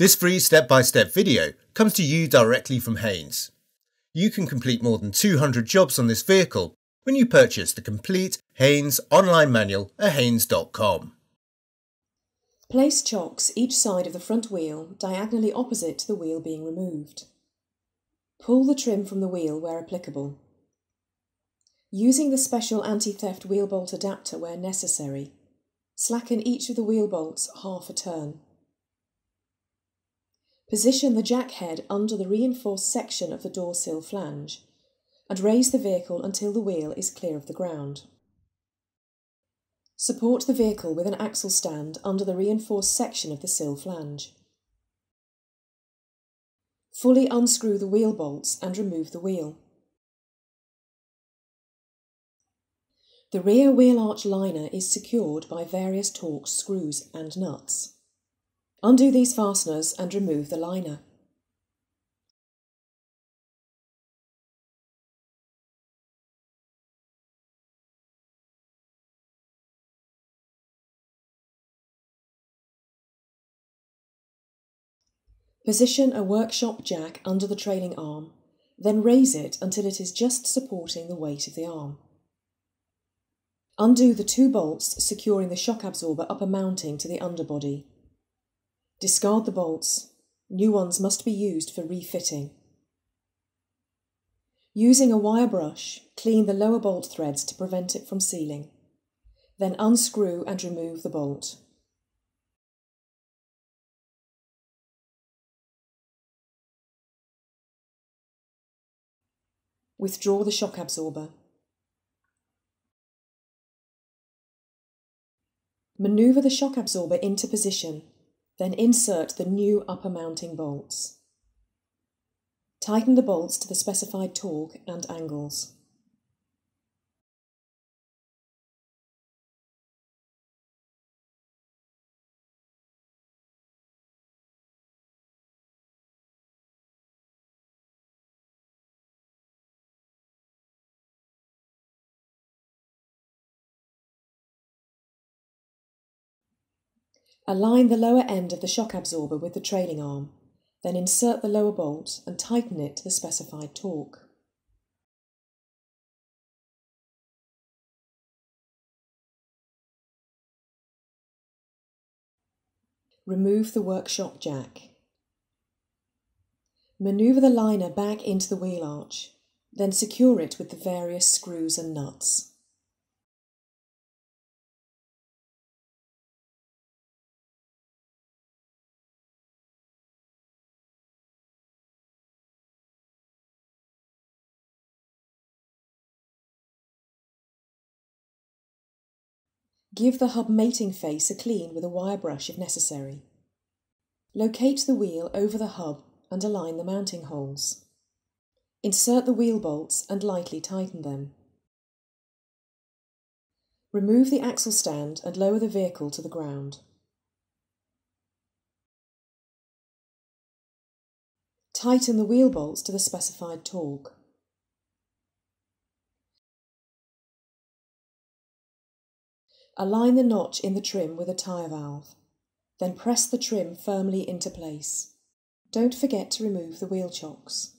This free step-by-step video comes to you directly from Haynes. You can complete more than 200 jobs on this vehicle when you purchase the complete Haynes online manual at haynes.com. Place chocks each side of the front wheel diagonally opposite to the wheel being removed. Pull the trim from the wheel where applicable. Using the special anti-theft wheel bolt adapter where necessary, slacken each of the wheel bolts half a turn. Position the jack head under the reinforced section of the door sill flange and raise the vehicle until the wheel is clear of the ground. Support the vehicle with an axle stand under the reinforced section of the sill flange. Fully unscrew the wheel bolts and remove the wheel. The rear wheel arch liner is secured by various Torx screws and nuts. Undo these fasteners and remove the liner. Position a workshop jack under the trailing arm, then raise it until it is just supporting the weight of the arm. Undo the two bolts securing the shock absorber upper mounting to the underbody. Discard the bolts. New ones must be used for refitting. Using a wire brush, clean the lower bolt threads to prevent it from sealing. Then unscrew and remove the bolt. Withdraw the shock absorber. Maneuver the shock absorber into position, then insert the new upper mounting bolts. Tighten the bolts to the specified torque and angles. Align the lower end of the shock absorber with the trailing arm, then insert the lower bolt and tighten it to the specified torque. Remove the workshop jack. Maneuver the liner back into the wheel arch, then secure it with the various screws and nuts. Give the hub mating face a clean with a wire brush if necessary. Locate the wheel over the hub and align the mounting holes. Insert the wheel bolts and lightly tighten them. Remove the axle stand and lower the vehicle to the ground. Tighten the wheel bolts to the specified torque. Align the notch in the trim with a tyre valve. Then press the trim firmly into place. Don't forget to remove the wheel chocks.